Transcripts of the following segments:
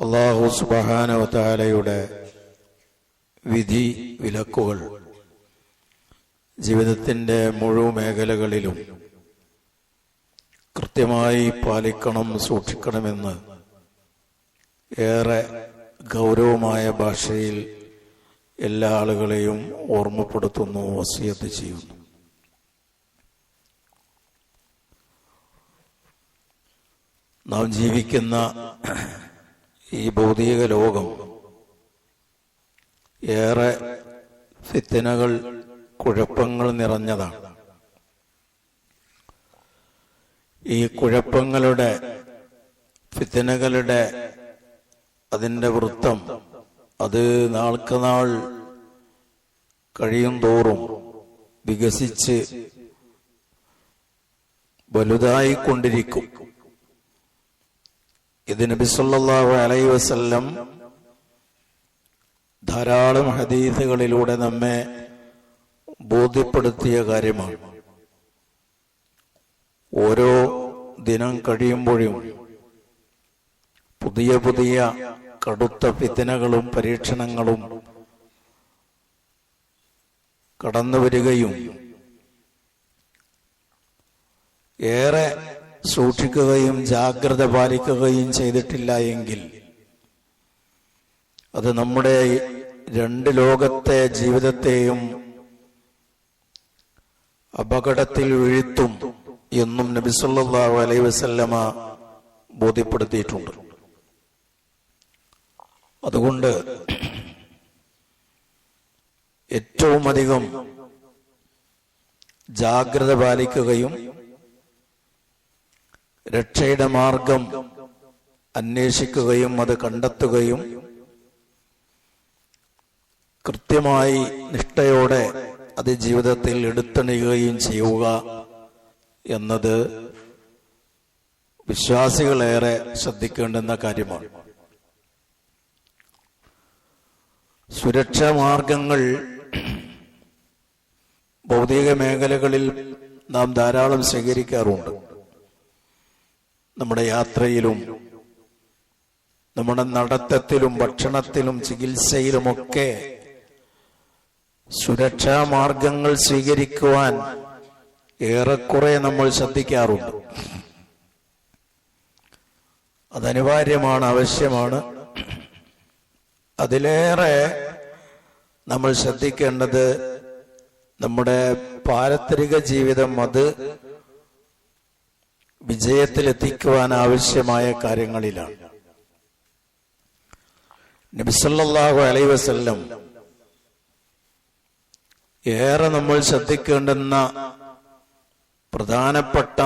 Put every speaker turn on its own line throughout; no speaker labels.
അല്ലാഹു സുബ്ഹാനഹു വ തആലയുടെ വിധി വിലക്കുകൾ ജീവിതത്തിൻ്റെ മുഴുവൻ മേഖലകളിലും കൃത്യമായി പാലിക്കണം, സൂക്ഷിക്കണമെന്ന് ഏറെ ഗൗരവമായ ഭാഷയിൽ എല്ലാ ആളുകളെയും ഓർമ്മപ്പെടുത്തുന്നു, വസിയത്ത് ചെയ്യുന്നു. നാം ജീവിക്കുന്ന ഈ ഭൗതിക ലോകം ഏറെ ഫിത്നകൾ, കുഴപ്പങ്ങൾ നിറഞ്ഞതാണ്. ഈ കുഴപ്പങ്ങളുടെ, ഫിത്നകളുടെ അതിൻ്റെ വൃത്തം അത് നാൾക്കുനാൾ കഴിയും തോറും വികസിച്ച് വലുതായിക്കൊണ്ടിരിക്കും. ഇത് നബി സല്ലല്ലാഹു അലൈഹി വസല്ലം ധാരാളം ഹദീസുകളിലൂടെ നമ്മെ ബോധ്യപ്പെടുത്തിയ കാര്യമാണ്. ഓരോ ദിനം കഴിയുമ്പോഴും പുതിയ പുതിയ കടുത്ത ഫിത്നകളും പരീക്ഷണങ്ങളും കടന്നു വരികയും ഏറെ സൂക്ഷിക്കുകയും ജാഗ്രത പാലിക്കുകയും ചെയ്തിട്ടില്ല എങ്കിൽ അത് നമ്മുടെ രണ്ട് ലോകത്തെ ജീവിതത്തെയും അപകടത്തിൽ വീഴ്ത്തും എന്നും നബി സല്ലല്ലാഹു അലൈഹി വസല്ലമ ബോധ്യപ്പെടുത്തിയിട്ടുണ്ട്. അതുകൊണ്ട് ഏറ്റവും അധികം ജാഗ്രത പാലിക്കുകയും രക്ഷയുടെ മാർഗം അന്വേഷിക്കുകയും അത് കണ്ടെത്തുകയും കൃത്യമായി നിഷ്ഠയോടെ അത് ജീവിതത്തിൽ എടുത്തണിയുകയും ചെയ്യുക എന്നത് വിശ്വാസികളേറെ ശ്രദ്ധിക്കേണ്ടുന്ന കാര്യമാണ്. സുരക്ഷാ മാർഗങ്ങൾ ഭൗതിക മേഖലകളിൽ നാം ധാരാളം സ്വീകരിക്കാറുണ്ട്. നമ്മുടെ യാത്രയിലും നമ്മുടെ നടത്തത്തിലും ഭക്ഷണത്തിലും ചികിത്സയിലുമൊക്കെ സുരക്ഷാ മാർഗങ്ങൾ സ്വീകരിക്കുവാൻ ഏറെക്കുറെ നമ്മൾ ശ്രദ്ധിക്കാറുണ്ട്. അതനിവാര്യമാണ്, ആവശ്യമാണ്. അതിലേറെ നമ്മൾ ശ്രദ്ധിക്കേണ്ടത് നമ്മുടെ പാരത്രിക ജീവിതം അത് വിജയത്തിലെത്തിക്കുവാൻ ആവശ്യമായ കാര്യങ്ങളിലാണ്. നബി സല്ലല്ലാഹു അലൈഹി വസല്ലം ഏറെ നമ്മൾ ശ്രദ്ധിക്കേണ്ടുന്ന പ്രധാനപ്പെട്ട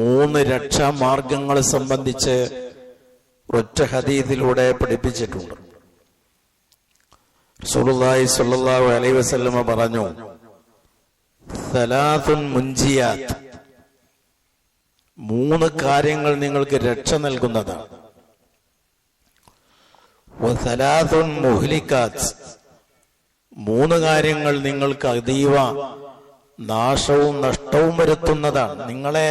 3 രക്ഷാമാർഗങ്ങളെ സംബന്ധിച്ച് ഒറ്റ ഹദീസിലൂടെ പഠിപ്പിച്ചിട്ടുണ്ട്. റസൂലുള്ളാഹി സ്വല്ലല്ലാഹു അലൈഹി വസല്ലമ പറഞ്ഞു, സലാത്തുൻ മുൻജിയാത്ത്, 3 കാര്യങ്ങൾ നിങ്ങൾക്ക് രക്ഷ നൽകുന്നതാണ്. വസലാത്തുൻ മുഹ്ലിക്കാത്ത്, 3 കാര്യങ്ങൾ നിങ്ങൾക്ക് അതീവ നാശവും നഷ്ടവും വരുത്തുന്നതാണ്, നിങ്ങളെ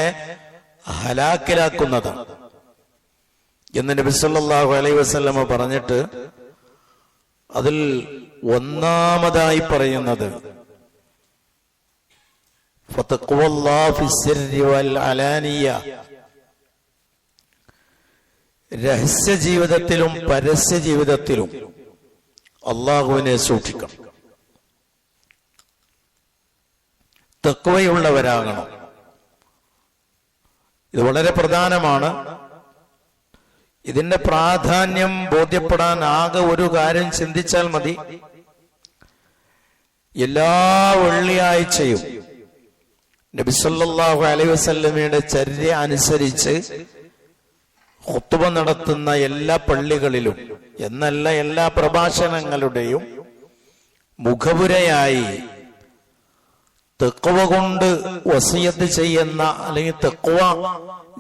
ഹലാക്കിലാക്കുന്നതാണ് എന്ന് നബി സല്ലല്ലാഹു അലൈഹി വസല്ലമ പറഞ്ഞിട്ട് അതിൽ ഒന്നാമതായി പറയുന്നത് ഫതഖ്വല്ലാഹു ഫിസ്സിർരി വൽ അലാനിയ, രഹസ്യ ജീവിതത്തിലും പരസ്യ ജീവിതത്തിലും അള്ളാഹുവിനെ സൂക്ഷിക്കണം, തഖ്വയുള്ളവരാകണം. ഇത് വളരെ പ്രധാനമാണ്. ഇതിന്റെ പ്രാധാന്യം ബോധ്യപ്പെടാൻ ആകെ ഒരു കാര്യം ചിന്തിച്ചാൽ മതി. എല്ലാ വെള്ളിയാഴ്ചയും നബി സല്ലല്ലാഹു അലൈഹി വസല്ലമയുടെ ചര്യ അനുസരിച്ച് ഖുത്ബ നടത്തുന്ന എല്ലാ പള്ളികളിലും എന്നല്ല എല്ലാ പ്രഭാഷണങ്ങളുടെയും മുഖവുരയായി തഖ്വ കൊണ്ട് വസിയത്ത് ചെയ്യുന്ന അല്ലെങ്കിൽ തഖ്വ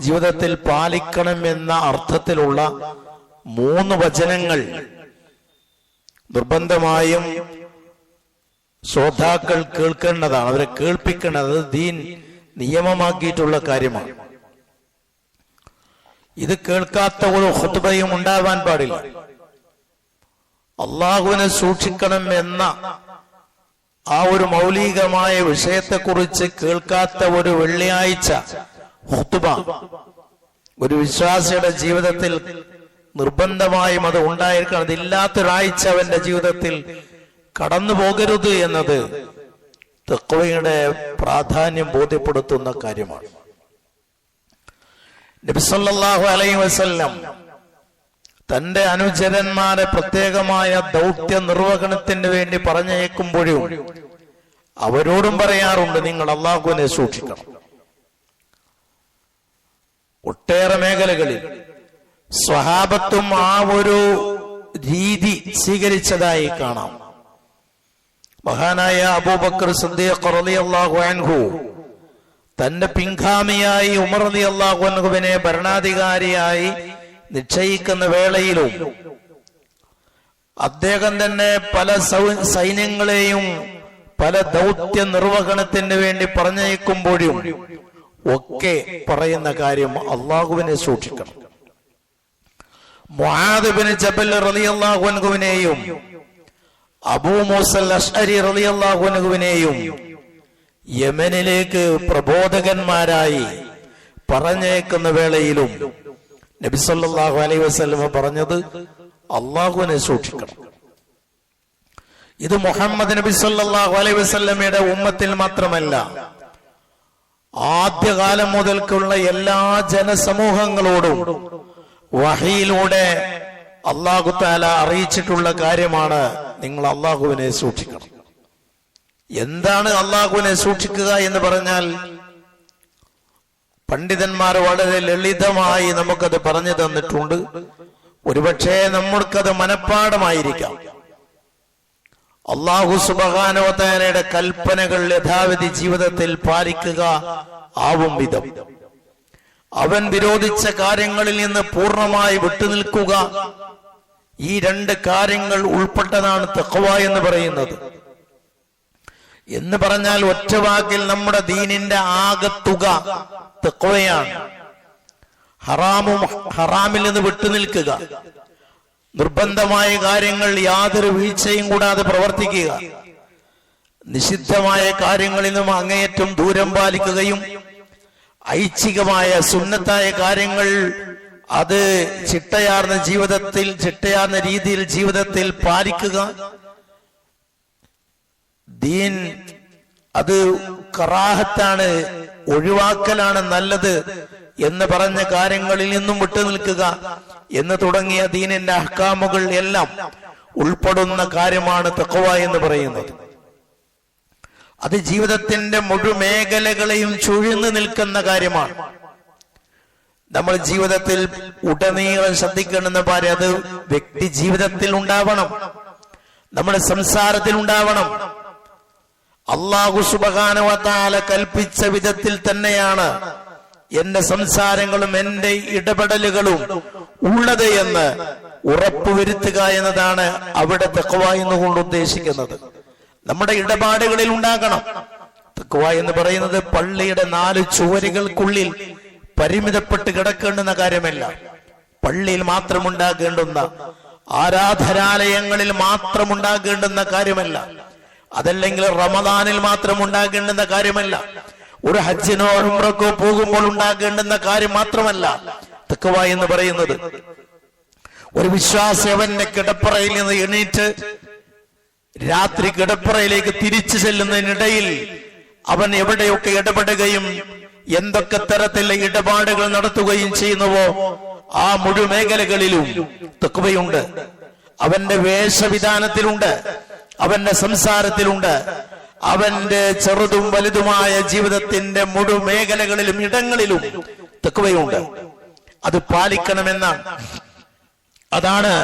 ജീവിതത്തിൽ പാലിക്കണം എന്ന അർത്ഥത്തിലുള്ള 3 വചനങ്ങൾ നിർബന്ധമായും ശ്രോതാക്കൾ കേൾക്കേണ്ടതാണ്, അവരെ കേൾപ്പിക്കേണ്ടത്. ദീൻ നിയമമാക്കിയിട്ടുള്ള കാര്യമാണ്. ഇത് കേൾക്കാത്ത ഒരു ഖുത്ബയും ഉണ്ടാവാൻ പാടില്ല. അള്ളാഹുവിനെ സൂക്ഷിക്കണം എന്ന ആ ഒരു മൗലികമായ വിഷയത്തെക്കുറിച്ച് കേൾക്കാത്ത ഒരു വെള്ളിയാഴ്ച ഖുത്ബ ഒരു വിശ്വാസിയുടെ ജീവിതത്തിൽ നിർബന്ധമായും അത് ഉണ്ടായിരിക്കണം. അതില്ലാത്തൊരാഴ്ച അവന്റെ ജീവിതത്തിൽ കടന്നു പോകരുത് എന്നത് തഖ്വയുടെ പ്രാധാന്യം ബോധ്യപ്പെടുത്തുന്ന കാര്യമാണ്. നബി സല്ലല്ലാഹു അലൈഹി വസല്ലം തന്റെ അനുചരന്മാരെ പ്രത്യേകമായ ദൗത്യ നിർവഹണത്തിന് വേണ്ടി പറഞ്ഞയക്കുമ്പോഴും അവരോടും പറയാറുണ്ട്, നിങ്ങൾ അള്ളാഹുവിനെ സൂക്ഷിക്കണം. ഒട്ടേറെ മേഖലകളിൽ സ്വഹാബത്തും ആ ഒരു രീതി സ്വീകരിച്ചതായി കാണാം. മഹാനായ അബൂബക്കർ സിദ്ദീഖ് റളിയല്ലാഹു അൻഹു തന്റെ പിൻഗാമിയായി ഉമർ റളിയല്ലാഹു അൻഹുവിനെ ഭരണാധികാരിയായി നിശ്ചയിക്കുന്ന വേളയിലും അദ്ദേഹം തന്നെ പല സൈന്യങ്ങളെയും പല ദൗത്യ നിർവഹണത്തിന് വേണ്ടി പറഞ്ഞയക്കുമ്പോഴും ഒക്കെ പറയുന്ന കാര്യം അള്ളാഹുവിനെ സൂക്ഷിക്കണം. മുആദ് ഇബ്നു ജബൽ റളിയല്ലാഹു അൻഹുവിനെയും അബൂ മൂസൽ അശ്അരി റളിയല്ലാഹു അൻഹുവിനെയും യമനിലേക്ക് പ്രബോധകന്മാരായി പറഞ്ഞേക്കുന്ന വേളയിലും നബി സല്ലല്ലാഹു അലൈഹി വസല്ലം പറഞ്ഞത് അള്ളാഹുവിനെ സൂക്ഷിക്കണം. ഇത് മുഹമ്മദ് നബി സല്ലല്ലാഹു അലൈഹി വസല്ലമയുടെ ഉമ്മത്തിൽ മാത്രമല്ല, ആദ്യകാലം മുതൽക്കുള്ള എല്ലാ ജനസമൂഹങ്ങളോടും വഹയിലൂടെ അല്ലാഹു തആല അറിയിച്ചിട്ടുള്ള കാര്യമാണ്, നിങ്ങൾ അള്ളാഹുവിനെ സൂക്ഷിക്കണം. എന്താണ് അള്ളാഹുവിനെ സൂക്ഷിക്കുക എന്ന് പറഞ്ഞാൽ പണ്ഡിതന്മാർ വളരെ ലളിതമായി നമുക്കത് പറഞ്ഞു തന്നിട്ടുണ്ട്. ഒരുപക്ഷെ നമ്മൾക്കത് മനഃപ്പാഠമായിരിക്കാം. അല്ലാഹു സുബ്ഹാനഹു വ തആലയുടെ കൽപ്പനകൾ യഥാവിധി ജീവിതത്തിൽ പാലിക്കുക ആവും വിധം, അവൻ വിരോധിച്ച കാര്യങ്ങളിൽ നിന്ന് പൂർണ്ണമായി വിട്ടുനിൽക്കുക, ഈ രണ്ട് കാര്യങ്ങൾ ഉൾപ്പെട്ടതാണ് തഖ്വ എന്ന് പറയുന്നത്. എന്ന് പറഞ്ഞാൽ ഒറ്റ വാക്കിൽ നമ്മുടെ ദീനിന്റെ ആകത്തുക തഖ്വയാണ്. ഹറാമിൽ നിന്ന് വിട്ടുനിൽക്കുക, നിർബന്ധമായ കാര്യങ്ങൾ യാതൊരു വീഴ്ചയും കൂടാതെ പ്രവർത്തിക്കുക, നിഷിദ്ധമായ കാര്യങ്ങളിൽ നിന്നും അങ്ങേയറ്റം ദൂരം പാലിക്കുകയും ഐച്ഛികമായ സുന്നത്തായ കാര്യങ്ങൾ അത് ചിട്ടയാർന്ന രീതിയിൽ ജീവിതത്തിൽ പാലിക്കുക. ദീൻ അത് കറാഹത്താണ്, ഒഴിവാക്കലാണ് നല്ലത് എന്ന് പറഞ്ഞ കാര്യങ്ങളിൽ നിന്നും വിട്ടുനിൽക്കുക എന്ന് തുടങ്ങിയ ദീനിന്റെ അഹ്കാമുകൾ എല്ലാം ഉൾപ്പെടുന്ന കാര്യമാണ് തഖ്വ എന്ന് പറയുന്നത്. അത് ജീവിതത്തിന്റെ മുഴുമേഖലകളെയും ചുഴിഞ്ഞു നിൽക്കുന്ന കാര്യമാണ്. നമ്മൾ ജീവിതത്തിൽ ഉടനീളം ശ്രദ്ധിക്കണമെന്ന് പറയാം. അത് വ്യക്തി ജീവിതത്തിൽ ഉണ്ടാവണം, നമ്മുടെ സംസാരത്തിൽ ഉണ്ടാവണം. അല്ലാഹു സുബ്ഹാനഹു വ തആല കൽപ്പിച്ച വിധത്തിൽ തന്നെയാണ് എന്റെ സംസാരങ്ങളും എന്റെ ഇടപെടലുകളും ഉള്ളത് എന്ന് ഉറപ്പുവരുത്തുക എന്നതാണ് അവിടെ തഖ്വ എന്നുകൊണ്ട് ഉദ്ദേശിക്കുന്നത്. നമ്മുടെ ഇടപാടുകളിൽ ഉണ്ടാകണം. തഖ്വ എന്ന് പറയുന്നത് പള്ളിയുടെ 4 ചുവരുകൾക്കുള്ളിൽ പരിമിതപ്പെട്ട് കിടക്കേണ്ടുന്ന കാര്യമല്ല. പള്ളിയിൽ മാത്രം ഉണ്ടാകേണ്ടുന്ന, ആരാധനാലയങ്ങളിൽ മാത്രം ഉണ്ടാകേണ്ടുന്ന കാര്യമല്ല. അതല്ലെങ്കിൽ റമദാനിൽ മാത്രം ഉണ്ടാകേണ്ടുന്ന കാര്യമല്ല. ഒരു ഹജ്ജിനോ ഉംറക്കോ പോകുമ്പോൾ ഉണ്ടാകേണ്ടുന്ന കാര്യം മാത്രമല്ല തഖ്വ എന്ന് പറയുന്നത്. ഒരു വിശ്വാസി അവന്റെ കിടപ്പറയിൽ നിന്ന് എണീറ്റ് രാത്രി കിടപ്പറയിലേക്ക് തിരിച്ചു ചെല്ലുന്നതിനിടയിൽ അവൻ എവിടെയൊക്കെ ഇടപെടുകയും എന്തൊക്കെ തരത്തിലുള്ള ഇടപാടുകൾ നടത്തുകയും ചെയ്യുന്നുവോ ആ മുഴുമേഖലകളിലും തഖ്വയുണ്ട്. അവന്റെ വേഷവിധാനത്തിലുണ്ട്, അവന്റെ സംസാരത്തിലുണ്ട്, അവന്റെ ചെറുതും വലുതുമായ ജീവിതത്തിന്റെ മുഴുമേഖലകളിലും ഇടങ്ങളിലും തഖ്വയുണ്ട്. അത് പാലിക്കണമെന്നാണ്. അതാണ്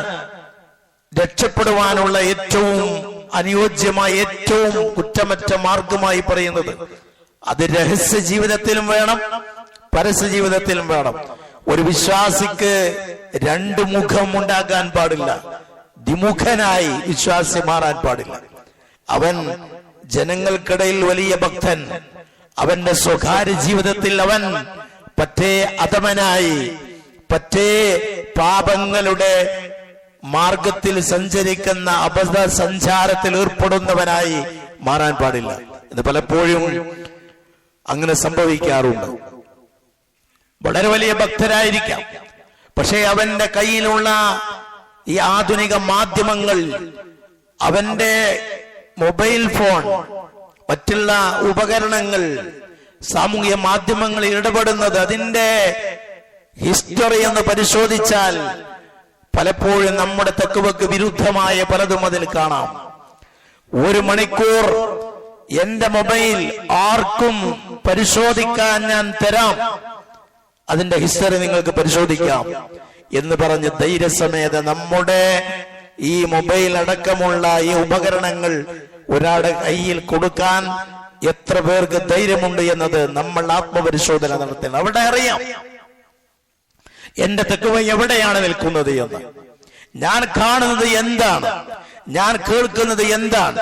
രക്ഷപ്പെടുവാനുള്ള ഏറ്റവും അനുയോജ്യമായ, ഏറ്റവും കുറ്റമറ്റ മാർഗമായി പറയുന്നത്. അത് രഹസ്യ ജീവിതത്തിലും വേണം, പരസ്യ ജീവിതത്തിലും വേണം. ഒരു വിശ്വാസിക്ക് 2 മുഖം ഉണ്ടാകാൻ പാടില്ല. ദ്വിമുഖനായി വിശ്വാസി മാറാൻ പാടില്ല. അവൻ ജനങ്ങൾക്കിടയിൽ വലിയ ഭക്തൻ, അവന്റെ സ്വകാര്യ ജീവിതത്തിൽ അവൻ പറ്റേ അധമനായി, പറ്റേ പാപങ്ങളുടെ മാർഗത്തിൽ സഞ്ചരിക്കുന്ന അബദ്ധ സഞ്ചാരത്തിൽ ഏർപ്പെടുന്നവനായി മാറാൻ പാടില്ല. ഇത് പലപ്പോഴും അങ്ങനെ സംഭവിക്കാറുണ്ട്. വളരെ വലിയ ഭക്തരായിരിക്കാം, പക്ഷേ അവന്റെ കയ്യിലുള്ള ഈ ആധുനിക മാധ്യമങ്ങൾ, അവന്റെ മൊബൈൽ ഫോൺ, മറ്റുള്ള ഉപകരണങ്ങൾ, സാമൂഹ്യ മാധ്യമങ്ങളിൽ ഇടപെടുന്നത്, അതിന്റെ ഹിസ്റ്ററി എന്ന് പരിശോധിച്ചാൽ പലപ്പോഴും നമ്മുടെ തഖ്വക്ക് വിരുദ്ധമായ പലതും അതിൽ കാണാം. 1 മണിക്കൂർ എന്റെ മൊബൈൽ ആർക്കും പരിശോധിക്കാൻ ഞാൻ തരാം, അതിന്റെ ഹിസ്റ്ററി നിങ്ങൾക്ക് പരിശോധിക്കാം എന്ന് പറഞ്ഞ് ധൈര്യസമേത നമ്മുടെ ഈ മൊബൈൽ അടക്കമുള്ള ഈ ഉപകരണങ്ങൾ ഒരാളുടെ കയ്യിൽ കൊടുക്കാൻ എത്ര പേർക്ക് ധൈര്യമുണ്ട് എന്നത് നമ്മൾ ആത്മപരിശോധന നടത്തണം. അവിടെ അറിയാം എന്റെ തഖ്വ എവിടെയാണ് നിൽക്കുന്നത് എന്ന്. ഞാൻ കാണുന്നത് എന്താണ്, ഞാൻ കേൾക്കുന്നത് എന്താണ്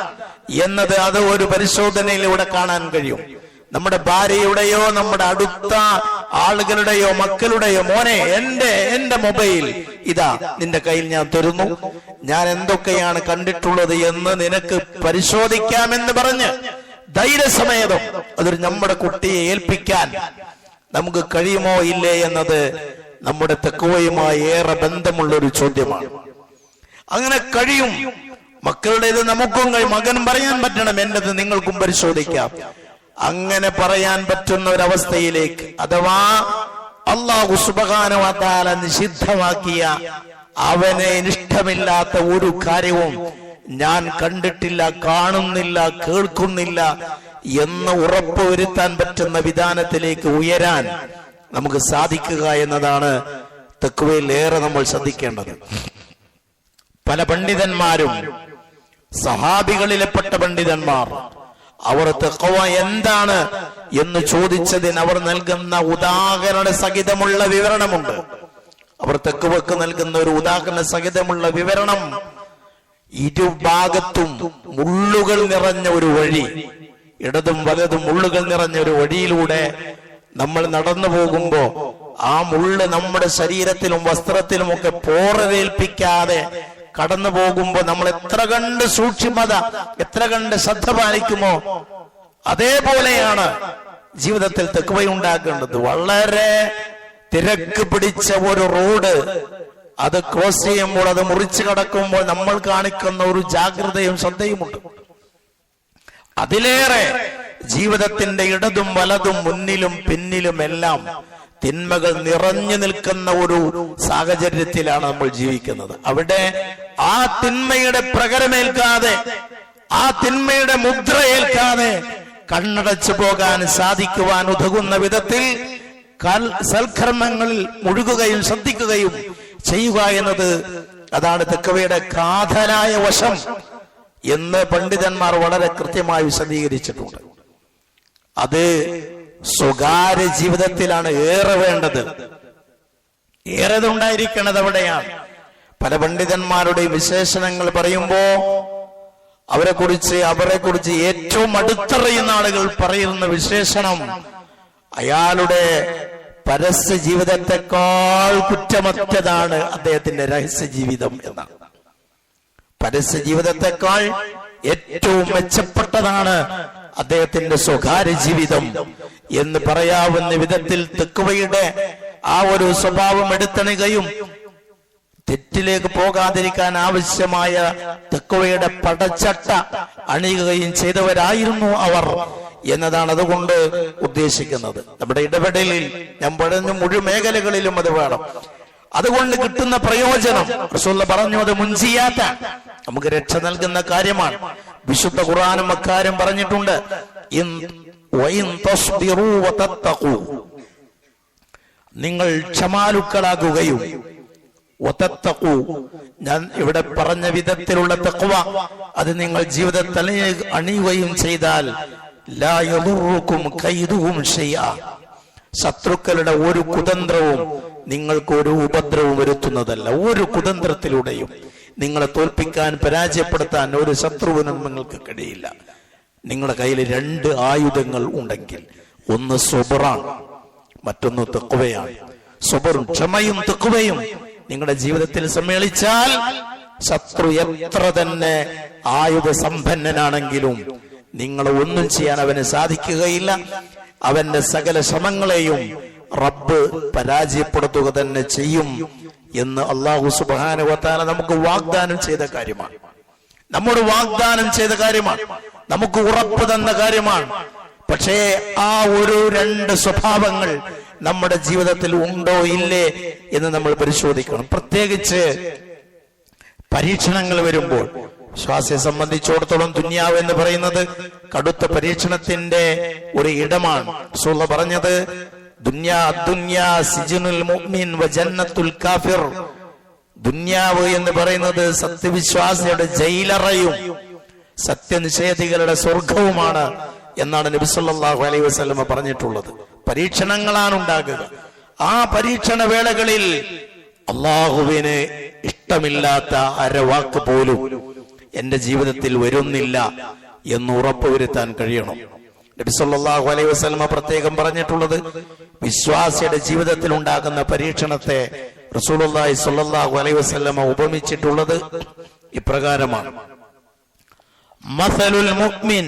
എന്നത് അത് ഒരു പരിശോധനയിലൂടെ കാണാൻ കഴിയും. നമ്മുടെ ഭാര്യയുടെയോ നമ്മുടെ അടുത്ത ആളുകളുടെയോ മക്കളുടെയോ, മോനെ എന്റെ മൊബൈൽ ഇതാ നിന്റെ കയ്യിൽ ഞാൻ തരുന്നു, ഞാൻ എന്തൊക്കെയാണ് കണ്ടിട്ടുള്ളത് എന്ന് നിനക്ക് പരിശോധിക്കാമെന്ന് പറഞ്ഞ് ധൈര്യസമേതം അതൊരു നമ്മുടെ കുട്ടിയെ ഏൽപ്പിക്കാൻ നമുക്ക് കഴിയുമോ ഇല്ലേ എന്നത് നമ്മുടെ തഖ്വയുമായി ഏറെ ബന്ധമുള്ളൊരു ചോദ്യമാണ്. അങ്ങനെ കഴിയും. മക്കളുടേത് നമുക്കും മകൻ പറയാൻ പറ്റണം, എന്റേത് നിങ്ങൾക്കും പരിശോധിക്കാം. അങ്ങനെ പറയാൻ പറ്റുന്ന ഒരവസ്ഥയിലേക്ക്, അഥവാ അല്ലാഹു സുബ്ഹാനഹു വ തആല നിഷിദ്ധമാക്കിയ, അവനെ ഇഷ്ടമില്ലാത്ത ഒരു കാര്യവും ഞാൻ കണ്ടിട്ടില്ല, കാണുന്നില്ല, കേൾക്കുന്നില്ല എന്ന് ഉറപ്പുവരുത്താൻ പറ്റുന്ന വിധാനത്തിലേക്ക് ഉയരാൻ നമുക്ക് സാധിക്കുക എന്നതാണ് തഖ്വയിൽ ഏറെ നമ്മൾ ശ്രദ്ധിക്കേണ്ടത്. പല പണ്ഡിതന്മാരും, സഹാബികളിലെപ്പെട്ട പണ്ഡിതന്മാർ, അവർ തഖ്വ എന്താണ് എന്ന് ചോദിച്ചതിന് അവർ നൽകുന്ന ഉദാഹരണ സഹിതമുള്ള വിവരണമുണ്ട്. അവർ തഖ്വക്ക് നൽകുന്ന ഒരു ഉദാഹരണ സഹിതമുള്ള വിവരണം, ഇരുഭാഗത്തും മുള്ളുകൾ നിറഞ്ഞ ഒരു വഴി, ഇടതും വലതും മുള്ളുകൾ നിറഞ്ഞ ഒരു വഴിയിലൂടെ നമ്മൾ നടന്നു പോകുമ്പോ ആ മുള്ള് നമ്മുടെ ശരീരത്തിലും വസ്ത്രത്തിലും ഒക്കെ പോറവേൽപ്പിക്കാതെ കടന്നു പോകുമ്പോ നമ്മൾ എത്ര കണ്ട് സൂക്ഷ്മത, എത്ര കണ്ട് ശ്രദ്ധ പാലിക്കുമോ അതേപോലെയാണ് ജീവിതത്തിൽ തഖ്വയുണ്ടാക്കേണ്ടത്. വളരെ തിരക്ക് പിടിച്ച ഒരു റോഡ്, അത് ക്രോസ് ചെയ്യുമ്പോൾ, അത് മുറിച്ചു കടക്കുമ്പോൾ നമ്മൾ കാണിക്കുന്ന ഒരു ജാഗ്രതയും ശ്രദ്ധയുമുണ്ട്. അതിലേറെ ജീവിതത്തിന്റെ ഇടതും വലതും മുന്നിലും പിന്നിലും എല്ലാം തിന്മകൾ നിറഞ്ഞു നിൽക്കുന്ന ഒരു സാഹചര്യത്തിലാണ് നമ്മൾ ജീവിക്കുന്നത്. അവിടെ ആ തിന്മയുടെ പ്രകരമേൽക്കാതെ, ആ തിന്മയുടെ മുദ്രയേൽക്കാതെ കണ്ണടച്ചു പോകാൻ സാധിക്കുവാൻ ഉതകുന്ന വിധത്തിൽ സൽക്കർമ്മങ്ങളിൽ മുഴുകുകയും ശ്രദ്ധിക്കുകയും ചെയ്യുക എന്നത്, അതാണ് തഖ്വയുടെ കാതലായ വശം എന്ന് പണ്ഡിതന്മാർ വളരെ കൃത്യമായി വിശദീകരിച്ചിട്ടുണ്ട്. അത് സ്വകാര്യ ജീവിതത്തിലാണ് ഏറെ വേണ്ടത്, ഏറെ ഉണ്ടായിരിക്കുന്നത് അവിടെയാണ്. പല പണ്ഡിതന്മാരുടെയും വിശേഷണങ്ങൾ പറയുമ്പോ അവരെ കുറിച്ച് ഏറ്റവും അടുത്തറിയുന്ന ആളുകൾ പറയുന്ന വിശേഷണം, അയാളുടെ പരസ്യ ജീവിതത്തെക്കാൾ കുറ്റമറ്റതാണ് അദ്ദേഹത്തിന്റെ രഹസ്യ ജീവിതം എന്നാണ്. പരസ്യ ജീവിതത്തെക്കാൾ ഏറ്റവും മെച്ചപ്പെട്ടതാണ് അദ്ദേഹത്തിന്റെ സ്വകാര്യ ജീവിതം എന്ന് പറയാവുന്ന വിധത്തിൽ തഖ്വയുടെ ആ ഒരു സ്വഭാവം എടുത്തണികയും തെറ്റിലേക്ക് പോകാതിരിക്കാൻ ആവശ്യമായ തഖ്വയുടെ പടച്ചട്ട അണിയുകയും ചെയ്തവരായിരുന്നു അവർ എന്നതാണ് അതുകൊണ്ട് ഉദ്ദേശിക്കുന്നത്. നമ്മുടെ ഇടപെടലിൽ ഞാൻ പറഞ്ഞു മുഴുവൻ മേഖലകളിലും അത് വേണം. അതുകൊണ്ട് കിട്ടുന്ന പ്രയോജനം റസൂൽ പറഞ്ഞു, അത് മുൻസിയാത്ത, നമുക്ക് രക്ഷ നൽകുന്ന കാര്യമാണ്. വിശുദ്ധ ഖുർആനും അക്കാര്യം പറഞ്ഞിട്ടുണ്ട്. നിങ്ങൾ ക്ഷമാലുക്കളാകുകയും ഞാൻ ഇവിടെ പറഞ്ഞ വിധത്തിലുള്ള തഖ്വ അത് നിങ്ങൾ ജീവിതത്തിൽ അണിയുകയും ചെയ്താൽ ലാ യദുറുക്കും കൈദുഹും ശൈഅ, ശത്രുക്കളുടെ ഒരു കുതന്ത്രവും നിങ്ങൾക്ക് ഒരു ഉപദ്രവവും വരുത്തുന്നതല്ല. ഒരു കുതന്ത്രത്തിലൂടെയും നിങ്ങളെ തോൽപ്പിക്കാൻ, പരാജയപ്പെടുത്താൻ ഒരു ശത്രുവിനും നിങ്ങൾക്ക് കഴിയില്ല. നിങ്ങളുടെ കയ്യിൽ 2 ആയുധങ്ങൾ ഉണ്ടെങ്കിൽ, ഒന്ന് സ്വബറാണ്, മറ്റൊന്ന് തഖ്വയാണ്. സ്വബറും ക്ഷമയും തഖ്വയും നിങ്ങളുടെ ജീവിതത്തിൽ സമ്മേളിച്ചാൽ ശത്രു എത്ര തന്നെ ആയുധ സമ്പന്നനാണെങ്കിലും നിങ്ങളെ ഒന്നും ചെയ്യാൻ അവന് സാധിക്കുകയില്ല. അവന്റെ സകല ശ്രമങ്ങളെയും റബ്ബ് പരാജയപ്പെടുത്തുക തന്നെ ചെയ്യും എന്ന് അല്ലാഹു സുബ്ഹാനഹു വ തആല നമുക്ക് വാഗ്ദാനം ചെയ്ത കാര്യമാണ്. നമ്മോട് വാഗ്ദാനം ചെയ്ത കാര്യമാണ്, നമുക്ക് ഉറപ്പ് തന്ന കാര്യമാണ്. പക്ഷേ ആ ഒരു രണ്ട് സ്വഭാവങ്ങൾ നമ്മുടെ ജീവിതത്തിൽ ഉണ്ടോ ഇല്ലേ എന്ന് നമ്മൾ പരിശോധിക്കണം. പ്രത്യേകിച്ച് പരീക്ഷണങ്ങൾ വരുമ്പോൾ വിശ്വാസിയെ സംബന്ധിച്ചിടത്തോളം ദുനിയാവ് എന്ന് പറയുന്നത് കടുത്ത പരീക്ഷണത്തിന്റെ ഒരു ഇടമാണ്. റസൂൽ പറഞ്ഞത് ദുന്യാവ് എന്ന് പറയുന്നത് സത്യവിശ്വാസിയുടെ ജയിലറയും സത്യനിഷേധികളുടെ സ്വർഗവുമാണ് എന്നാണ് നബി സല്ലല്ലാഹു അലൈഹി വസല്ലം പറഞ്ഞിട്ടുള്ളത്. പരീക്ഷണങ്ങളാണ് ഉണ്ടാകുക. ആ പരീക്ഷണ വേളകളിൽ അള്ളാഹുവിന് ഇഷ്ടമില്ലാത്ത അരവാക്ക് പോലും എന്റെ ജീവിതത്തിൽ വരുന്നില്ല എന്ന് ഉറപ്പുവരുത്താൻ കഴിയണം. നബി സല്ലല്ലാഹു അലൈഹി വസല്ലം പ്രത്യേകം പറഞ്ഞിട്ടുള്ളത് വിശ്വാസിയുടെ ജീവിതത്തിൽ ഉണ്ടാകുന്ന പരീക്ഷണത്തെ റസൂലുള്ളാഹി സ്വല്ലല്ലാഹു അലൈഹി വസല്ലം ഉപമിച്ചിട്ടുള്ളത് ഇപ്രകാരമാണ്: മസലുൽ മുഅ്മിൻ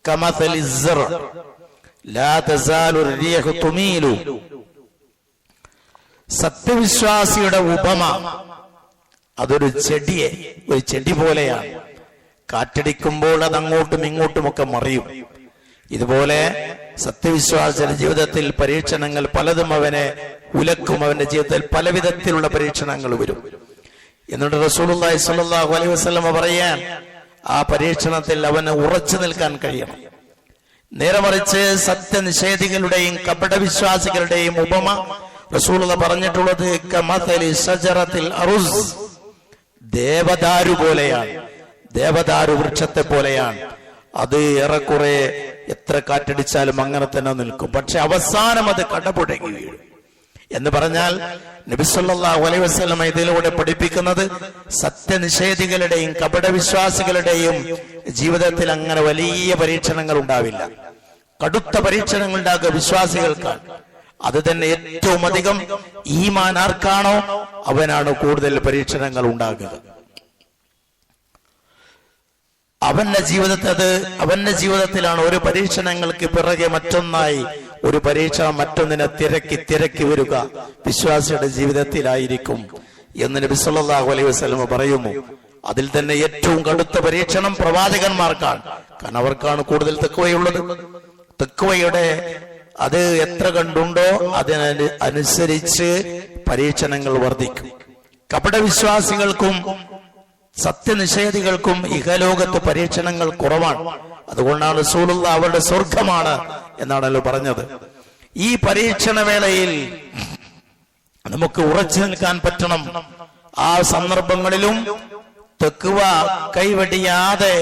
കമസലി الزرع لا تزال الريح تميل. സത്യവിശ്വാസിയുടെ ഉപമ അതൊരു ചെടി പോലെയാണ്. കാറ്റടിക്കുമ്പോൾ അത് അങ്ങോട്ടും ഇങ്ങോട്ടുമൊക്കെ മറിയും. ഇതുപോലെ സത്യവിശ്വാസിയുടെ ജീവിതത്തിൽ പരീക്ഷണങ്ങൾ പലതും അവനെ ഉലക്കും. അവന്റെ ജീവിതത്തിൽ പല വിധത്തിലുള്ള പരീക്ഷണങ്ങൾ വരും. എന്നിട്ട് റസൂലുള്ളാഹി സ്വല്ലല്ലാഹു അലൈഹി വസല്ലം പറയാൻ ആ പരീക്ഷണത്തിൽ അവന് ഉറച്ചു നിൽക്കാൻ കഴിയണം. നേരെ മറിച്ച് സത്യനിഷേധികളുടെയും കപടവിശ്വാസികളുടെയും ഉപമ റസൂലുള്ളാഹി പറഞ്ഞിട്ടുള്ളത് കമസലി ശജറത്തിൽ അറുസ്, ദേവദാരു പോലെയാണ്, ദേവദാരു വൃക്ഷത്തെ പോലെയാണ്. അത് ഏറെക്കുറെ എത്ര കാറ്റടിച്ചാലും അങ്ങനെ തന്നെ നിൽക്കും. പക്ഷെ അവസാനം അത് കടപുഴകി വീഴും എന്ന് പറഞ്ഞാൽ നബി സല്ലല്ലാഹു അലൈഹി വസല്ലം ഇതിലൂടെ പഠിപ്പിക്കുന്നത് സത്യനിഷേധികളുടെയും കപടവിശ്വാസികളുടെയും ജീവിതത്തിൽ അങ്ങനെ വലിയ പരീക്ഷണങ്ങൾ ഉണ്ടാവില്ല. കടുത്ത പരീക്ഷണങ്ങൾ ഉണ്ടാകുക വിശ്വാസികൾക്കാണ്. അത് തന്നെ ഏറ്റവും അധികം ഈമാൻ ആർക്കാണോ അവനാണ് കൂടുതൽ പരീക്ഷണങ്ങൾ ഉണ്ടാകുക. അവന്റെ ജീവിതത്തിലാണ് ഒരു പരീക്ഷണങ്ങൾക്ക് പിറകെ മറ്റൊന്നായി ഒരു പരീക്ഷണം മറ്റൊന്നിനെ തിരക്കി വരിക വിശ്വാസിയുടെ ജീവിതത്തിലായിരിക്കും എന്ന് നബി സല്ലല്ലാഹു അലൈഹി വസല്ലം പറയുന്നു. അതിൽ തന്നെ ഏറ്റവും കടുത്ത പരീക്ഷണം പ്രവാചകന്മാർക്കാണ്. കാരണം അവർക്കാണ് കൂടുതൽ തഖ്വയുള്ളത്. തഖ്വയുടെ അത് എത്ര കണ്ടുണ്ടോ അതിനനുസരിച്ച് പരീക്ഷണങ്ങൾ വർദ്ധിക്കും. കപടവിശ്വാസികൾക്കും സത്യനിഷേധികൾക്കും ഇഹലോകത്ത് പരീക്ഷണങ്ങൾ കുറവാണ്. അതുകൊണ്ടാണ് റസൂലുള്ളാഹി അവരുടെ സ്വർഗമാണ് എന്നാണല്ലോ പറഞ്ഞത്. ഈ പരീക്ഷണ വേളയിൽ നമുക്ക് ഉറച്ചു നിൽക്കാൻ പറ്റണം. ആ സന്ദർഭങ്ങളിലും തഖ്വ കൈവെടിയാതെ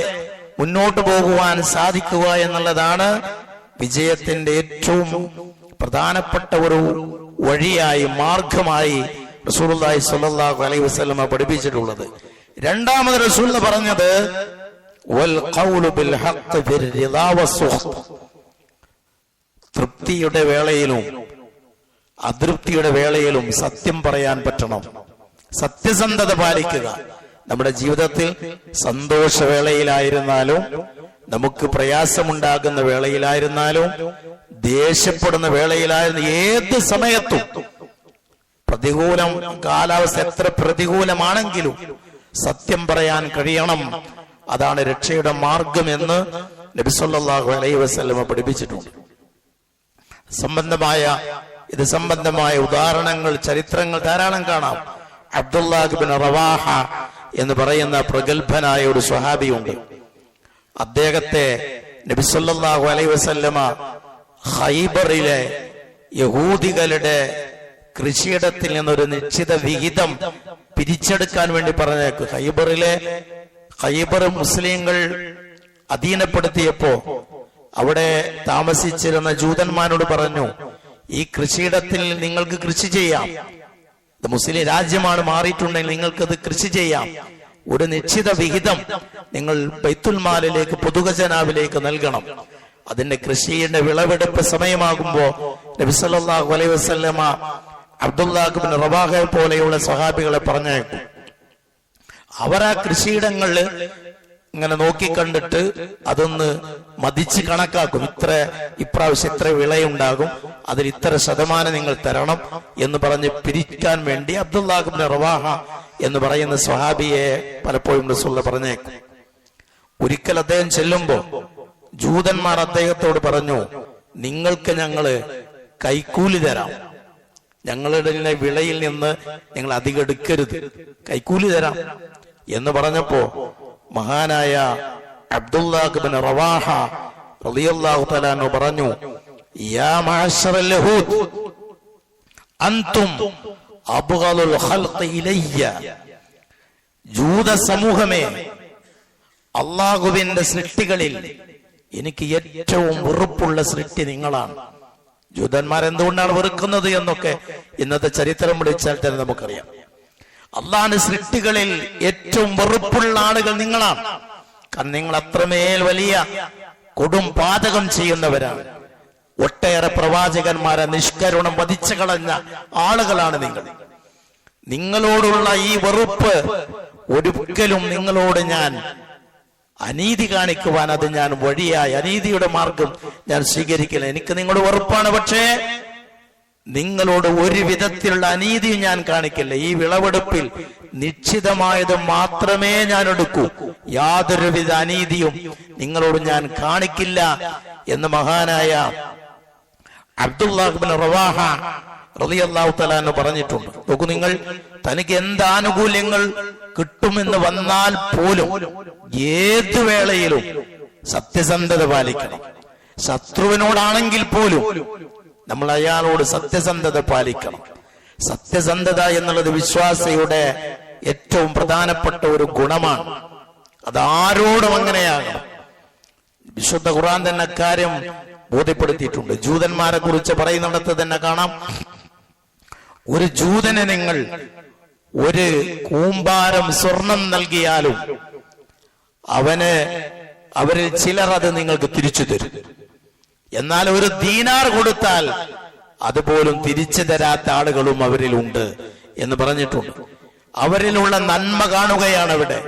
മുന്നോട്ട് പോകുവാൻ സാധിക്കുക എന്നുള്ളതാണ് വിജയത്തിന്റെ ഏറ്റവും പ്രധാനപ്പെട്ട ഒരു വഴിയായി, മാർഗമായി റസൂലുള്ളാഹി സ്വല്ലല്ലാഹു അലൈഹി വസല്ലം പഠിപ്പിച്ചിട്ടുള്ളത്. രണ്ടാമത് റസൂൽ പറഞ്ഞത് വൽ ഖൗലു ബിൽ ഹഖ് ഫിർ റിളാ വസ്സുഖ്. തൃപ്തിയുടെ വേളയിലും അതൃപ്തിയുടെ വേളയിലും സത്യം പറയാൻ പറ്റണം, സത്യസന്ധത പാലിക്കുക. നമ്മുടെ ജീവിതത്തിൽ സന്തോഷവേളയിലായിരുന്നാലും നമുക്ക് പ്രയാസമുണ്ടാകുന്ന വേളയിലായിരുന്നാലും ദേഷ്യപ്പെടുന്ന വേളയിലായിരുന്നു ഏത് സമയത്തും പ്രതികൂലം കാലാവസ്ഥ എത്ര പ്രതികൂലമാണെങ്കിലും സത്യം പറയാൻ കഴിയണം. അതാണ് രക്ഷയുടെ മാർഗം എന്ന് നബി സല്ലല്ലാഹു അലൈഹി വസല്ലം പഠിപ്പിച്ചിട്ടുണ്ട്. ഇത് സംബന്ധമായ ഉദാഹരണങ്ങൾ, ചരിത്രങ്ങൾ ധാരാളം കാണാം. അബ്ദുല്ലാഹ് ഇബ്നു റവാഹ എന്ന് പറയുന്ന പ്രഗത്ഭനായ ഒരു സ്വഹാബിയുണ്ട്. അദ്ദേഹത്തെ നബി സല്ലല്ലാഹു അലൈഹി വസല്ലമ ഖൈബറിലെ യഹൂദികളുടെ കൃഷിയിടത്തിൽ നിന്നൊരു നിശ്ചിത വിഹിതം പിരിച്ചെടുക്കാൻ വേണ്ടി പറഞ്ഞേക്ക്. ഖൈബർ മുസ്ലിങ്ങൾ അധീനപ്പെടുത്തിയപ്പോ അവിടെ താമസിച്ചിരുന്ന ജൂതന്മാരോട് പറഞ്ഞു, ഈ കൃഷിയിടത്തിൽ നിങ്ങൾക്ക് കൃഷി ചെയ്യാം, ഇത് മുസ്ലിം രാജ്യമാണ്, മാറിയിട്ടുണ്ടെങ്കിൽ നിങ്ങൾക്കത് കൃഷി ചെയ്യാം. ഒരു നിശ്ചിത വിഹിതം നിങ്ങൾ ബൈത്തുൽ മാലിലേക്ക്, പൊതുഖജനാവിലേക്ക് നൽകണം. അതിന്റെ കൃഷിയുടെ വിളവെടുപ്പ് സമയമാകുമ്പോ നബി സല്ലല്ലാഹു അലൈഹി വസല്ലമ അബ്ദുല്ലാഹ് ഇബ്നു റവാഹയെ പോലെയുള്ള സഹാബികളെ പറഞ്ഞേക്കും. അവരാ കൃഷിയിടങ്ങളില് ഇങ്ങനെ നോക്കിക്കണ്ടിട്ട് അതൊന്ന് മതിച്ച് കണക്കാക്കും. ഇപ്രാവശ്യം ഇത്ര വിളയുണ്ടാകും, അതിൽ ഇത്ര ശതമാനം നിങ്ങൾ തരണം എന്ന് പറഞ്ഞ് പിരിക്കാൻ വേണ്ടി അബ്ദുല്ലാഹ് ഇബ്നു റവാഹ എന്ന് പറയുന്ന സ്വഹാബിയെ പലപ്പോഴും റസൂൽ പറഞ്ഞേക്കും. ഒരിക്കൽ അദ്ദേഹം ചെല്ലുമ്പോ ജൂതന്മാർ അദ്ദേഹത്തോട് പറഞ്ഞു, നിങ്ങൾക്ക് ഞങ്ങള് കൈക്കൂലി തരാം, ഞങ്ങളുടെ വിളയിൽ നിന്ന് ഞങ്ങൾ അധികം എടുക്കരുത്, കൈക്കൂലി തരാം എന്ന് പറഞ്ഞപ്പോ മഹാനായ അബ്ദുല്ലാഹ് ഇബ്നു റവാഹ റളിയല്ലാഹു തആല അൻഹു പറഞ്ഞു, യാ മഅശറൽ യഹൂദ് അൻതും അബ്ഗളുൽ ഖൽഖി ഇലയ്യ. ജൂത സമൂഹമേ, അല്ലാഹുവിന്റെ സൃഷ്ടികളിൽ എനിക്ക് ഏറ്റവും വെറുപ്പുള്ള സൃഷ്ടി നിങ്ങളാണ്. ജൂതന്മാർ എന്തുകൊണ്ടാണ് വെറുക്കുന്നത് എന്നൊക്കെ ഇന്നത്തെ ചരിത്രം വിളിച്ചാൽ തന്നെ നമുക്കറിയാം. അള്ളാഹുവിന്റെ സൃഷ്ടികളിൽ ഏറ്റവും വെറുപ്പുള്ള ആളുകൾ നിങ്ങളാണ്. കാരണം നിങ്ങൾ അത്രമേൽ വലിയ കൊടും പാതകം ചെയ്യുന്നവരാണ്. ഒട്ടേറെ പ്രവാചകന്മാരെ നിഷ്കരുണം വധിച്ചു കളഞ്ഞ ആളുകളാണ് നിങ്ങൾ. നിങ്ങളോടുള്ള ഈ വെറുപ്പ് ഒരിക്കലും നിങ്ങളോട് ഞാൻ അനീതി കാണിക്കുവാൻ അത് ഞാൻ വഴിയായി അനീതിയുടെ മാർഗം ഞാൻ സ്വീകരിക്കില്ല. എനിക്ക് നിങ്ങളോട് വെറുപ്പാണ്, പക്ഷേ നിങ്ങളോട് ഒരു വിധത്തിലുള്ള അനീതിയും ഞാൻ കാണിക്കില്ല. ഈ വിളവെടുപ്പിൽ നിശ്ചിതമായത് മാത്രമേ ഞാൻ എടുക്കൂ, യാതൊരുവിധ അനീതിയും നിങ്ങളോട് ഞാൻ കാണിക്കില്ല എന്ന് മഹാനായ അബ്ദുല്ലാഹ് ഇബ്നു റവാഹ റളിയല്ലാഹു തആല അൻഹു പറഞ്ഞിട്ടുണ്ട്. നോക്കൂ, നിങ്ങൾ തനിക്ക് എന്ത് ആനുകൂല്യങ്ങൾ കിട്ടുമെന്ന് വന്നാൽ പോലും ഏതു വേളയിലും സത്യസന്ധത പാലിക്കണം. ശത്രുവിനോടാണെങ്കിൽ പോലും നമ്മൾ അയാളോട് സത്യസന്ധത പാലിക്കണം. സത്യസന്ധത എന്നുള്ളത് വിശ്വാസിയുടെ ഏറ്റവും പ്രധാനപ്പെട്ട ഒരു ഗുണമാണ്. അതാരോടും അങ്ങനെയാകണം. വിശുദ്ധ ഖുർആൻ തന്നെ കാര്യം ബോധ്യപ്പെടുത്തിയിട്ടുണ്ട്. ജൂതന്മാരെ കുറിച്ച് പറയുന്നിടത്ത് തന്നെ കാണാം, ഒരു ജൂതനെ നിങ്ങൾ ഒരു കൂമ്പാരം സ്വർണം നൽകിയാലും അവരിൽ ചിലർ അത് നിങ്ങൾക്ക് തിരിച്ചു തരും. എന്നാൽ ഒരു ദീനാർ കൊടുത്താൽ അതുപോലും തിരിച്ചു തരാത്ത ആളുകളും അവരിലുണ്ട് എന്ന് പറഞ്ഞിട്ടുണ്ട്. അവരിലുള്ള നന്മ കാണുകയാണ് ഇവിടെ.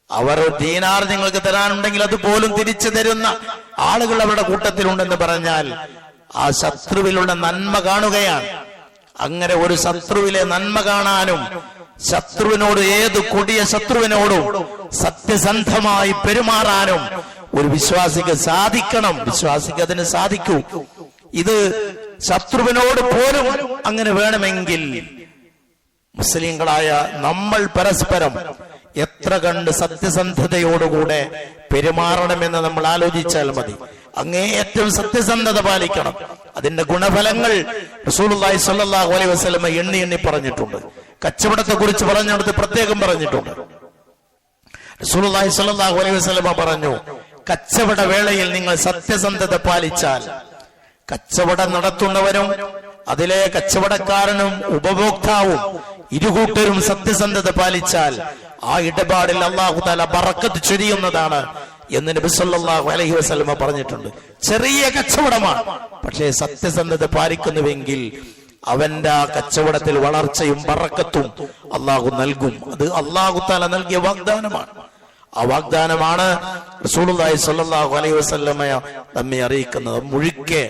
അവർ ദീനാർ നിങ്ങൾക്ക് തരാനുണ്ടെങ്കിൽ അതുപോലും തിരിച്ചു തരുന്ന ആളുകൾ അവരുടെ കൂട്ടത്തിലുണ്ടെന്ന് പറഞ്ഞാൽ ആ ശത്രുവിലുള്ള നന്മ കാണുകയാണ്. അങ്ങനെ ഒരു ശത്രുവിലെ നന്മ കാണാനും ശത്രുവിനോട്, ഏത് കൊടിയ ശത്രുവിനോടും സത്യസന്ധമായി പെരുമാറാനും ഒരു വിശ്വാസിക്ക് സാധിക്കണം. വിശ്വാസിക്ക് അതിന് സാധിക്കൂ. ഇത് ശത്രുവിനോട് പോലും അങ്ങനെ വേണമെങ്കിൽ മുസ്ലിങ്ങളായ നമ്മൾ പരസ്പരം എത്ര കണ്ട് സത്യസന്ധതയോടുകൂടെ പെരുമാറണമെന്ന് നമ്മൾ ആലോചിച്ചാൽ മതി. അങ്ങേയറ്റം സത്യസന്ധത പാലിക്കണം. അതിന്റെ ഗുണഫലങ്ങൾ റസൂലുള്ളാഹി സ്വല്ലല്ലാഹു അലൈഹി വസല്ലം എണ്ണി എണ്ണി പറഞ്ഞിട്ടുണ്ട്. കച്ചവടത്തെ കുറിച്ച് പറഞ്ഞിടത്ത് പ്രത്യേകം പറഞ്ഞിട്ടുണ്ട്. റസൂലുള്ളാഹി സ്വല്ലല്ലാഹു അലൈഹി വസല്ലം പറഞ്ഞു, കച്ചവട വേളയിൽ നിങ്ങൾ സത്യസന്ധത പാലിച്ചാൽ, കച്ചവടം നടത്തുന്നവരും അതിലെ കച്ചവടക്കാരനും ഉപഭോക്താവും ഇരുകൂട്ടരും സത്യസന്ധത പാലിച്ചാൽ ആ ഇടപാടിൽ അല്ലാഹു തആല ബറക്കത്ത് ചൊരിയുന്നതാണ് എന്ന് നബി സല്ലല്ലാഹു അലൈഹി വസല്ലം പറഞ്ഞിട്ടുണ്ട്. ചെറിയ കച്ചവടമാണ്, പക്ഷേ സത്യസന്ധത പാലിക്കുന്നുവെങ്കിൽ അവന്റെ ആ കച്ചവടത്തിൽ വളർച്ചയും ബറക്കത്തും അല്ലാഹു നൽകും. അത് അല്ലാഹു തആല നൽകിയ വാഗ്ദാനമാണ്. ആ വാഗ്ദാനമാണ് റസൂലുള്ളാഹി സ്വല്ലല്ലാഹു അലൈഹി വസല്ലം നമ്മെ അറിയിക്കുന്നത്. മുഴുക്കെ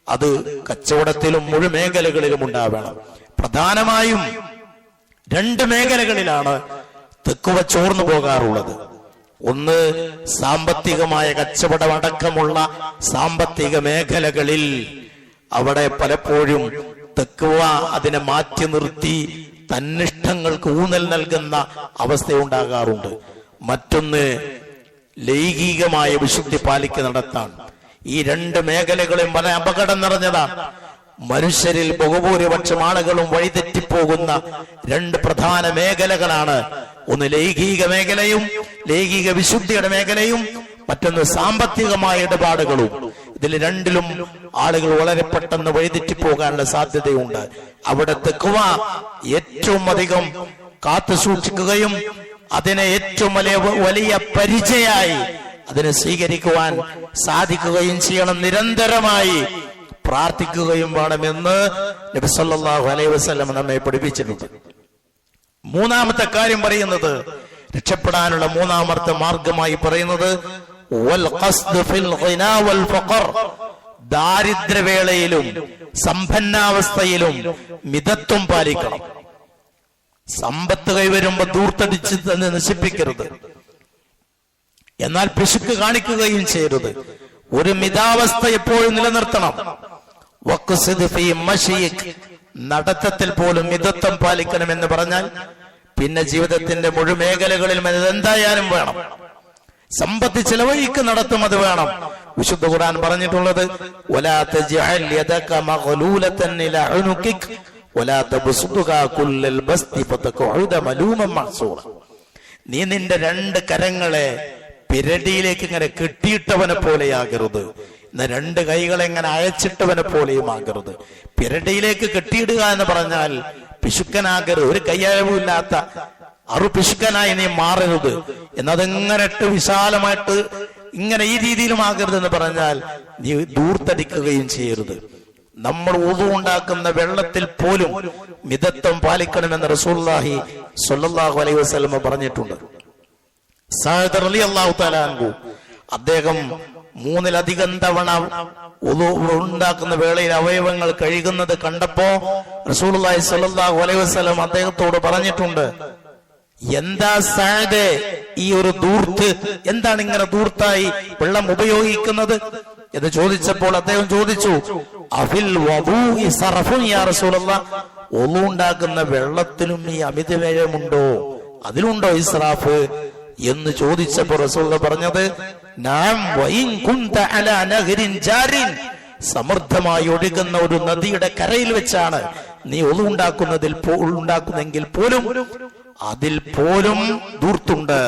അത് കച്ചവടത്തിലും മുഴുമേഖലകളിലും ഉണ്ടാവണം. പ്രധാനമായും രണ്ട് മേഖലകളിലാണ് തെക്കുവ ചോർന്നു പോകാറുള്ളത്. ഒന്ന്, സാമ്പത്തികമായ കച്ചവടം അടക്കമുള്ള സാമ്പത്തിക മേഖലകളിൽ അവിടെ പലപ്പോഴും തെക്കുവ അതിനെ മാറ്റി നിർത്തി തന്നിഷ്ടങ്ങൾക്ക് ഊന്നൽ നൽകുന്ന അവസ്ഥയുണ്ടാകാറുണ്ട്. മറ്റൊന്ന്, ലൈംഗികമായ വിശുദ്ധി പാലിക്കുന്നിടത്താണ്. ഈ രണ്ട് മേഖലകളും വളരെ അപകടം നിറഞ്ഞതാണ്. മനുഷ്യരിൽ ബഹുഭൂരിപക്ഷം ആളുകളും വഴിതെറ്റിപ്പോകുന്ന രണ്ട് പ്രധാന മേഖലകളാണ്. ഒന്ന് ലൈംഗിക മേഖലയും ലൈംഗിക വിശുദ്ധിയുടെ മേഖലയും, മറ്റൊന്ന് സാമ്പത്തികമായ ഇടപാടുകളും. ഇതിൽ രണ്ടിലും ആളുകൾ വളരെ പെട്ടെന്ന് വഴിതെറ്റിപ്പോകാനുള്ള സാധ്യതയുണ്ട്. അവിടെ തെക്കുവ ഏറ്റവും അധികം കാത്തു സൂക്ഷിക്കുകയും അതിനെ ഏറ്റവും വലിയ പരിചയായി അതിനെ സ്വീകരിക്കുവാൻ സാധിക്കുകയും ചെയ്യണം. നിരന്തരമായി പ്രാർത്ഥിക്കുകയും വേണമെന്ന് നബി സല്ലല്ലാഹു അലൈഹി വസല്ലം നമ്മെ പഠിപ്പിച്ചിട്ടുണ്ട്. മൂന്നാമത്തെ കാര്യം പറയുന്നത്, രക്ഷപ്പെടാനുള്ള മൂന്നാമത്തെ മാർഗമായി പറയുന്നത് വൽ ഖസ്ദ് ഫിൽ ഗിനാ വൽ ഫഖർ, ദാരിദ്ര്യവേളയിലും സമ്പന്നാവസ്ഥയിലും മിതത്വം പാലിക്കണം. സമ്പത്ത് കൈവരുമ്പോ ദൂർത്തടിച്ച് തന്നെ നശിപ്പിക്കരുത്, എന്നാൽ പിശുക്ക് കാണിക്കുകയും ചെയ്യരുത്. ഒരു മിതാവസ്ഥ എപ്പോഴും നിലനിർത്തണം. വഖ്സിദ് ഫീ മശീക്, നടത്തത്തിൽ പോലും മിതത്വം പാലിക്കണമെന്ന് പറഞ്ഞാൽ പിന്നെ ജീവിതത്തിന്റെ മുഴുവൻ മേഖലകളിലും എന്തായാലും വേണം. സമ്പത്ത് ചെലവഴിക്ക് നടത്തും, അത് വേണം. വിശുദ്ധ ഖുർആൻ പറഞ്ഞിട്ടുള്ളത് വലാ തജ്അൽ യദക മഗ്ലൂലതൻ ഇലാ ഉനുകിക് വലാ തബ്സുതുഹാ കുല്ലൽ ബസ്തി ഫതഖഉദ മലൂമൻ മഹ്സൂറ. നീ നിന്റെ രണ്ട് കരങ്ങളെ പിരടിയിലേക്ക് ഇങ്ങനെ കെട്ടിയിട്ടവനെ പോലെയാകരുത്, രണ്ട് കൈകളെ ഇങ്ങനെ അയച്ചിട്ടവനെ പോലെയും ആകരുത്. പിരടിയിലേക്ക് കെട്ടിയിടുക എന്ന് പറഞ്ഞാൽ പിശുക്കനാകരുത്, ഒരു കയ്യഴിവില്ലാത്ത പിശുക്കനായി നീ മാറരുത്. എന്നതെങ്ങനെ ഇട്ട് വിശാലമായിട്ട് ഇങ്ങനെ ഈ രീതിയിലും ആകരുത് എന്ന് പറഞ്ഞാൽ നീ ദൂർത്തടിക്കുകയും ചെയ്യരുത്. നമ്മൾ ഉദു ഉണ്ടാക്കുന്ന വെള്ളത്തിൽ പോലും മിതത്വം പാലിക്കണമെന്ന് റസൂലുള്ളാഹി സ്വല്ലല്ലാഹു അലൈഹി വസല്ലം പറഞ്ഞിട്ടുണ്ട്. സഅദ് റളിയല്ലാഹു തആല അൻഹു അദ്ദേഹം 3-ലധികം തവണ ഉദു ഉണ്ടാക്കുന്ന വേളയിൽ അവയവങ്ങൾ കഴുകുന്നത് കണ്ടപ്പോ റസൂലുള്ളാഹി സ്വല്ലല്ലാഹു അലൈഹി വസല്ലം അദ്ദേഹത്തോട് പറഞ്ഞിട്ടുണ്ട്, എന്താ സഅദേ ഈ ഒരു ദൂർത്ത്, എന്താണ് ഇങ്ങനെ ദൂർത്തായി വെള്ളം ഉപയോഗിക്കുന്നത് എന്ന് ചോദിച്ചപ്പോൾ അദ്ദേഹം ചോദിച്ചു, അഫിൽ വദൂഇ സറഫുൻ യാ റസൂലല്ലാഹ്, ഒളു ഉണ്ടാക്കുന്ന വെള്ളത്തിലും ഈ അമിതവ്യയമുണ്ടോ, അതിലുണ്ടോ ഇസ്രാഫ് എന്ന് ചോദിച്ചപ്പോൾ റസൂൽ പറഞ്ഞത് നഅം വഇൻ കുൻത അലാ നഹ്രിൻ ജാരിൻ, സമൃദ്ധമായി ഒഴുകുന്ന ഒരു നദിയുടെ കരയിൽ വെച്ചാണ് നീ ഒളു ഉണ്ടാക്കുന്നെങ്കിൽ പോലും അതിൽ പോലും ദൂർത്തുണ്ട്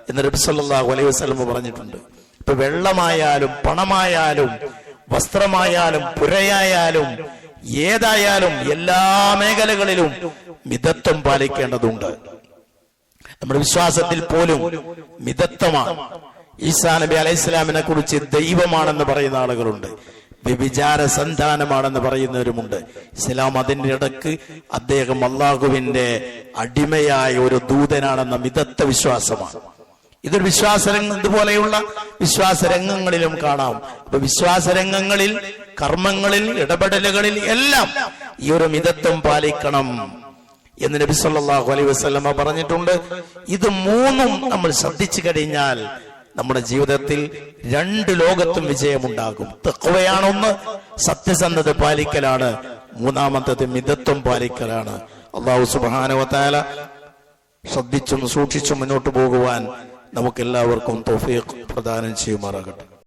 എന്ന് നബി സല്ലല്ലാഹു അലൈഹി വസല്ലം പറഞ്ഞിട്ടുണ്ട്. ഇപ്പൊ വെള്ളമായാലും പണമായാലും വസ്ത്രമായാലും പുരയായാലും ഏതായാലും എല്ലാ മേഖലകളിലും മിതത്വം പാലിക്കേണ്ടതുണ്ട്. നമ്മുടെ വിശ്വാസത്തിൽ പോലും മിതത്വമാണ്. ഈസാ നബി അലൈഹിസ്സലാമിനെ കുറിച്ച് ദൈവമാണെന്ന് പറയുന്ന ആളുകളുണ്ട്, വ്യഭിചാര സന്താനമാണെന്ന് പറയുന്നവരുമുണ്ട്. ഇസ്ലാം അതിന്റെ ഇടക്ക് അദ്ദേഹം അള്ളാഹുവിന്റെ അടിമയായ ഒരു ദൂതനാണെന്ന മിതത്വ വിശ്വാസമാണ്. ഇതൊരു വിശ്വാസരംഗം, ഇതുപോലെയുള്ള വിശ്വാസരംഗങ്ങളിലും കാണാം. അപ്പൊ വിശ്വാസരംഗങ്ങളിൽ, കർമ്മങ്ങളിൽ, ഇടപെടലുകളിൽ എല്ലാം ഈ ഒരു മിതത്വം പാലിക്കണം എന്ന് നബി സല്ലല്ലാഹു അലൈഹി വസല്ലമ പറഞ്ഞിട്ടുണ്ട്. ഇത് മൂന്നും നമ്മൾ ശ്രദ്ധിച്ചു കഴിഞ്ഞാൽ നമ്മുടെ ജീവിതത്തിൽ 2 ലോകത്തും വിജയമുണ്ടാകും. തഖ്വയാണ് ഒന്ന്, സത്യസന്ധത പാലിക്കലാണ്. മൂന്നാമത്തത് മിതത്വം പാലിക്കലാണ്. അല്ലാഹു സുബ്ഹാനഹു വ തആല ശ്രദ്ധിച്ചും സൂക്ഷിച്ചും മുന്നോട്ട് പോകുവാൻ നമുക്കെല്ലാവർക്കും തൗഫീഖ് പ്രദാനം ചെയ്യുമാറാകട്ടെ.